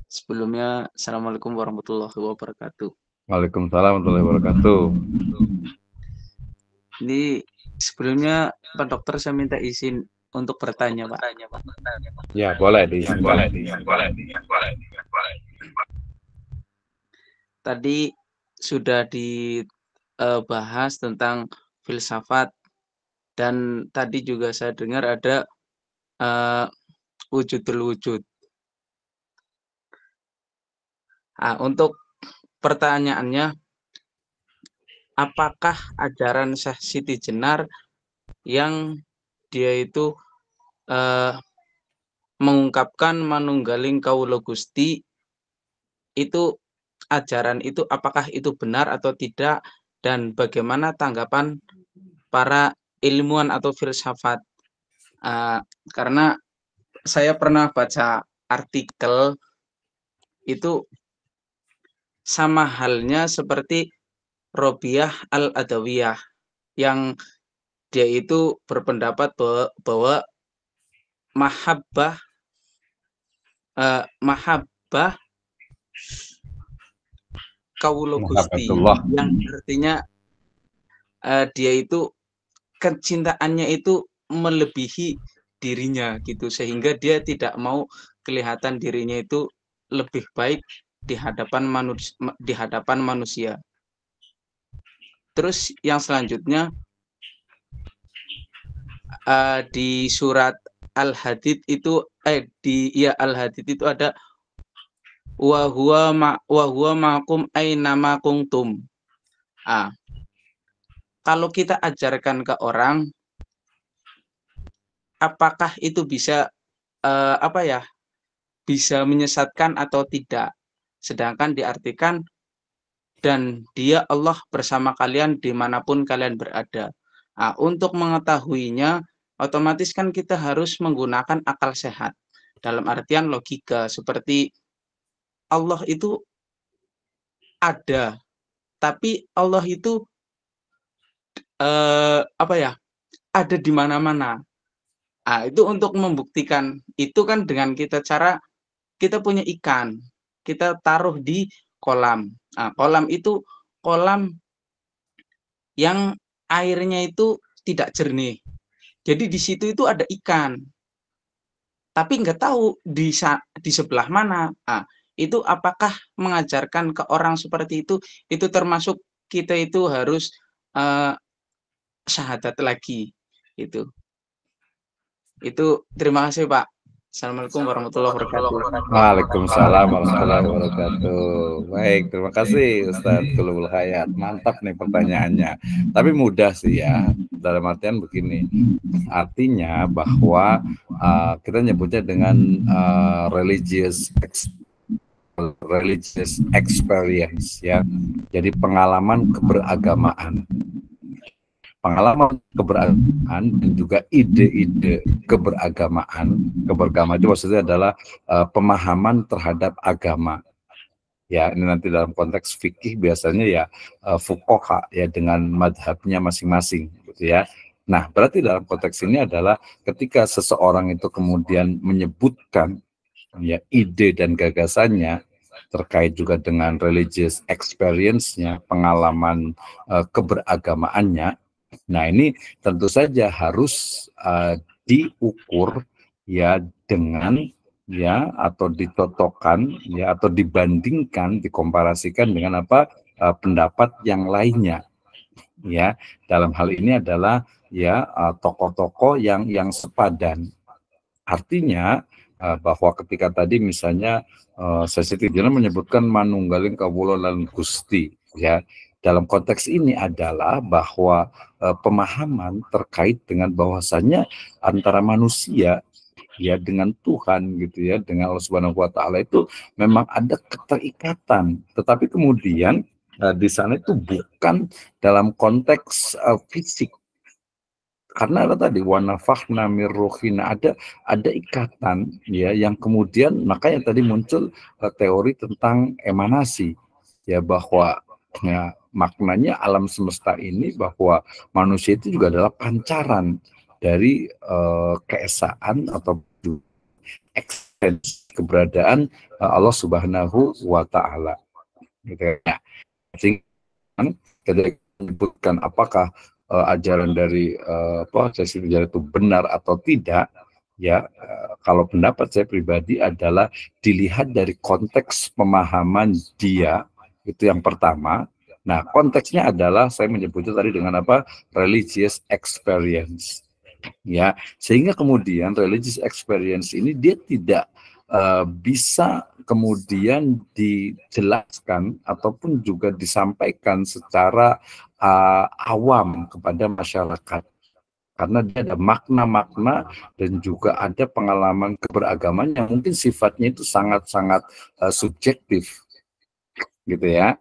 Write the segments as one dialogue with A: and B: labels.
A: Sebelumnya, Assalamualaikum warahmatullahi wabarakatuh.
B: Waalaikumsalam warahmatullahi wabarakatuh.
A: Ini sebelumnya Pak Dokter saya minta izin untuk bertanya, Pak.
B: Ya, boleh diizinkan.
A: Tadi sudah dibahas tentang filsafat dan tadi juga saya dengar ada wujudul wujud. Untuk pertanyaannya, apakah ajaran Syekh Siti Jenar yang dia itu mengungkapkan manunggaling kawula Gusti itu ajaran itu apakah itu benar atau tidak, dan bagaimana tanggapan para ilmuwan atau filsafat? Karena saya pernah baca artikel itu sama halnya seperti Robiah Al-Adawiyah yang dia itu berpendapat bahwa mahabbah kawula Gusti yang artinya dia itu kecintaannya itu melebihi dirinya gitu, sehingga dia tidak mau kelihatan dirinya itu lebih baik di hadapan manusia. Terus yang selanjutnya di surat Al-Hadid itu Al-Hadid itu ada wa huwa ma'akum ainama kuntum. Kalau kita ajarkan ke orang, apakah itu bisa bisa menyesatkan atau tidak? Sedangkan diartikan, dan dia Allah bersama kalian dimanapun kalian berada. Untuk mengetahuinya, otomatis kan kita harus menggunakan akal sehat. Dalam artian logika, seperti Allah itu ada, tapi Allah itu ada di mana-mana. Itu untuk membuktikan itu kan dengan kita punya ikan, kita taruh di kolam. Kolam itu kolam yang airnya itu tidak jernih. Jadi di situ itu ada ikan, tapi nggak tahu di sebelah mana. Itu apakah mengajarkan ke orang seperti itu termasuk kita itu harus syahadat lagi itu. Terima kasih, Pak. Assalamualaikum warahmatullahi wabarakatuh.
B: Waalaikumsalam warahmatullahi wabarakatuh. Baik, terima kasih Ustadz Qulubul Hayat. Mantap nih pertanyaannya. Tapi mudah sih ya. Dalam artian begini. Artinya bahwa kita nyebutnya dengan religious experience ya. Jadi pengalaman keberagamaan dan juga ide-ide keberagamaan itu maksudnya adalah pemahaman terhadap agama ya. Ini nanti dalam konteks fikih biasanya ya fuqaha ya dengan madhabnya masing-masing gitu ya. Nah berarti dalam konteks ini adalah ketika seseorang itu kemudian menyebutkan ya ide dan gagasannya terkait juga dengan religious experience-nya, pengalaman keberagamaannya. Nah ini tentu saja harus diukur ya dengan ya atau ditotokkan ya atau dibandingkan, dikomparasikan dengan apa pendapat yang lainnya ya. Dalam hal ini adalah ya tokoh-tokoh yang sepadan. Artinya bahwa ketika tadi misalnya Syekh Siti Jenar menyebutkan manunggaling kawula lan Gusti ya. Dalam konteks ini adalah bahwa pemahaman terkait dengan bahwasannya antara manusia ya dengan Tuhan gitu ya, dengan Allah Subhanahu wa taala itu memang ada keterikatan. Tetapi kemudian di sana itu bukan dalam konteks fisik. Karena ada tadi wanafakhna mir ruhina, ada ikatan ya yang kemudian makanya tadi muncul teori tentang emanasi ya, bahwa ya maknanya alam semesta ini bahwa manusia itu juga adalah pancaran dari keesaan atau eksistensi keberadaan Allah Subhanahu wa Ta'ala. Gitu ya. Sehingga ketika menyebutkan apakah ajaran dari proses sejarah itu benar atau tidak, ya kalau pendapat saya pribadi adalah dilihat dari konteks pemahaman dia, itu yang pertama. Nah, konteksnya adalah saya menyebutnya tadi dengan apa? Religious experience. Ya, sehingga kemudian religious experience ini dia tidak bisa kemudian dijelaskan ataupun juga disampaikan secara awam kepada masyarakat, karena dia ada makna-makna dan juga ada pengalaman keberagaman yang mungkin sifatnya itu sangat-sangat subjektif, gitu ya.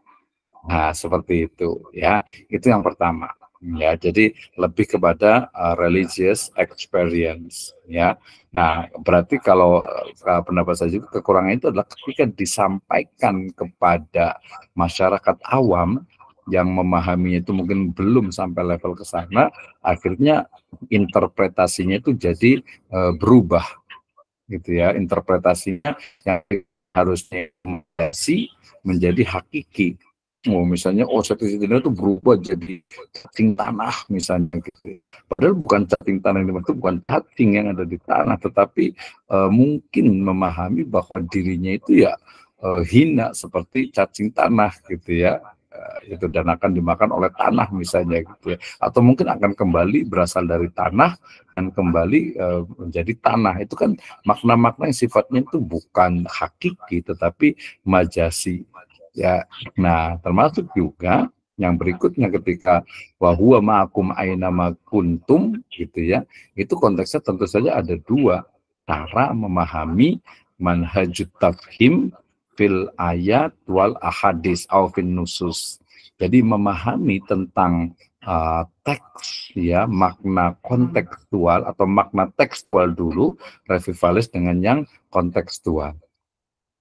B: Nah, seperti itu ya. Itu yang pertama. Ya, jadi lebih kepada religious experience ya. Nah, berarti kalau pendapat saya juga kekurangan itu adalah ketika disampaikan kepada masyarakat awam yang memahaminya itu mungkin belum sampai level ke sana, akhirnya interpretasinya itu jadi berubah gitu ya. Interpretasinya yang harusnya menjadi hakiki. Oh, misalnya, sertifikat itu berubah jadi cacing tanah misalnya gitu. Padahal bukan cacing tanah yang dimaksud, bukan cacing yang ada di tanah, tetapi mungkin memahami bahwa dirinya itu ya hina seperti cacing tanah gitu ya. Itu dan akan dimakan oleh tanah misalnya gitu ya. Atau mungkin akan kembali berasal dari tanah dan kembali menjadi tanah. Itu kan makna-makna yang sifatnya itu bukan hakiki tetapi majasi. Ya, nah termasuk juga yang berikutnya ketika wahuwa ma'akum aina ma kuntum gitu ya, itu konteksnya tentu saja ada dua cara memahami manhajut tafhim fil ayat wal ahadis au fin nusus. Jadi memahami tentang teks ya, makna kontekstual atau makna tekstual dulu, revivalis dengan yang kontekstual.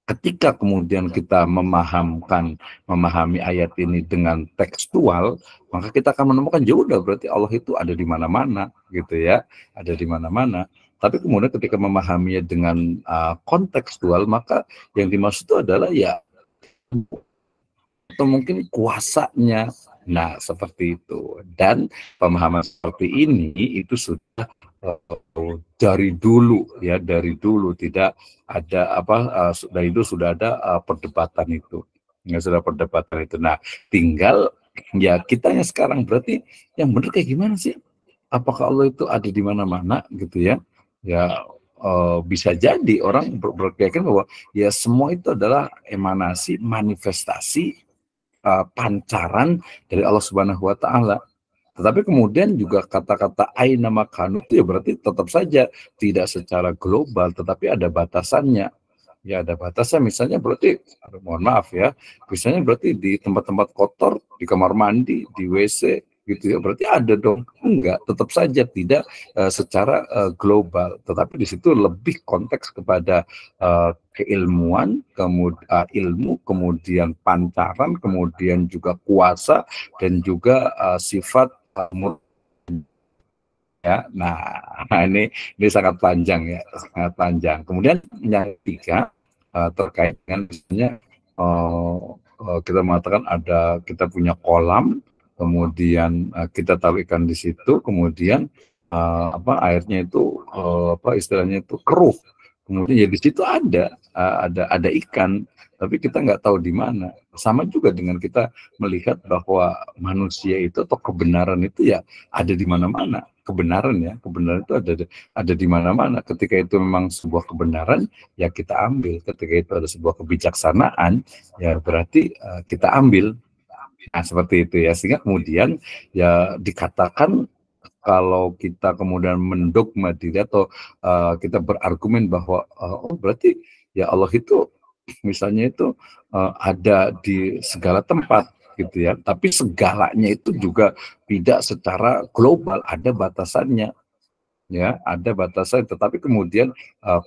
B: Ketika kemudian kita memahami ayat ini dengan tekstual, maka kita akan menemukan ya udah berarti Allah itu ada di mana-mana gitu ya, ada di mana-mana. Tapi kemudian ketika memahaminya dengan kontekstual, maka yang dimaksud itu adalah ya atau mungkin kuasanya. Nah, seperti itu. Dan pemahaman seperti ini itu sudah dari dulu ya, dari dulu tidak ada dari itu sudah ada perdebatan itu. Ya, sudah perdebatan itu. Nah, tinggal ya kitanya sekarang berarti yang benar kayak gimana sih? Apakah Allah itu ada di mana-mana gitu ya? Ya bisa jadi orang berkeyakinan bahwa ya semua itu adalah emanasi, manifestasi pancaran dari Allah Subhanahu wa Ta'ala. Tetapi kemudian juga kata-kata aina makanu itu ya berarti tetap saja tidak secara global, tetapi ada batasannya. Ya ada batasan, misalnya berarti, mohon maaf ya, misalnya berarti di tempat-tempat kotor, di kamar mandi, di WC, gitu ya, berarti ada dong. Enggak, tetap saja tidak secara global, tetapi di situ lebih konteks kepada keilmuan, kemudian ilmu, kemudian pancaran, kemudian juga kuasa, dan juga sifat ya. Nah, ini sangat panjang ya, sangat panjang. Kemudian yang ketiga terkait dengan misalnya kita mengatakan kita punya kolam, kemudian kita taruh ikan di situ, kemudian airnya itu istilahnya itu keruh. Kemudian ya di situ ada ikan, tapi kita nggak tahu di mana. Sama juga dengan kita melihat bahwa manusia itu atau kebenaran itu ya ada di mana-mana. Kebenaran itu ada di mana-mana. Ketika itu memang sebuah kebenaran, ya kita ambil. Ketika itu ada sebuah kebijaksanaan, ya berarti kita ambil. Nah, seperti itu ya. Sehingga kemudian ya dikatakan kalau kita kemudian mendogma diri atau kita berargumen bahwa berarti ya Allah itu misalnya itu ada di segala tempat gitu ya, tapi segalanya itu juga tidak secara global, ada batasannya ya, ada batasan. Tetapi kemudian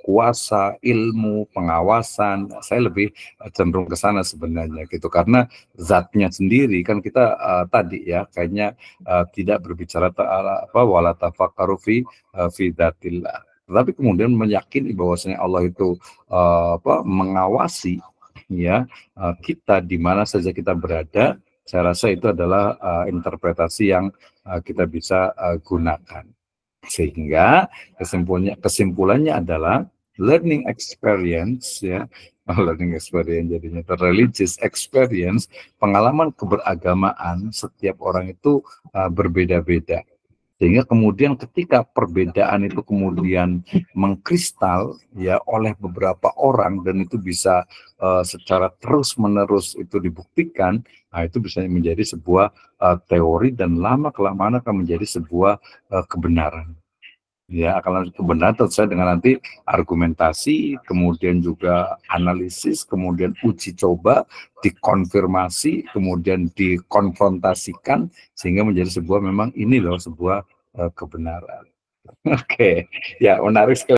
B: kuasa, ilmu, pengawasan, saya lebih cenderung ke sana sebenarnya gitu, karena zatnya sendiri kan kita tadi ya kayaknya tidak berbicara wala tafakkaru fi dzatillah. tetapi kemudian meyakini bahwasanya Allah itu mengawasi ya kita di mana saja kita berada. Saya rasa itu adalah interpretasi yang kita bisa gunakan. Sehingga kesimpulannya adalah learning experience ya, learning experience jadinya religious experience, pengalaman keberagamaan setiap orang itu berbeda-beda. Sehingga kemudian ketika perbedaan itu kemudian mengkristal ya oleh beberapa orang dan itu bisa secara terus-menerus itu dibuktikan, nah itu bisa menjadi sebuah teori dan lama-kelamaan akan menjadi sebuah kebenaran. Ya, akan kebenaran tentu saja dengan nanti argumentasi, kemudian juga analisis, kemudian uji coba, dikonfirmasi, kemudian dikonfrontasikan, sehingga menjadi sebuah memang ini loh sebuah kebenaran. Oke, ya menarik sekali.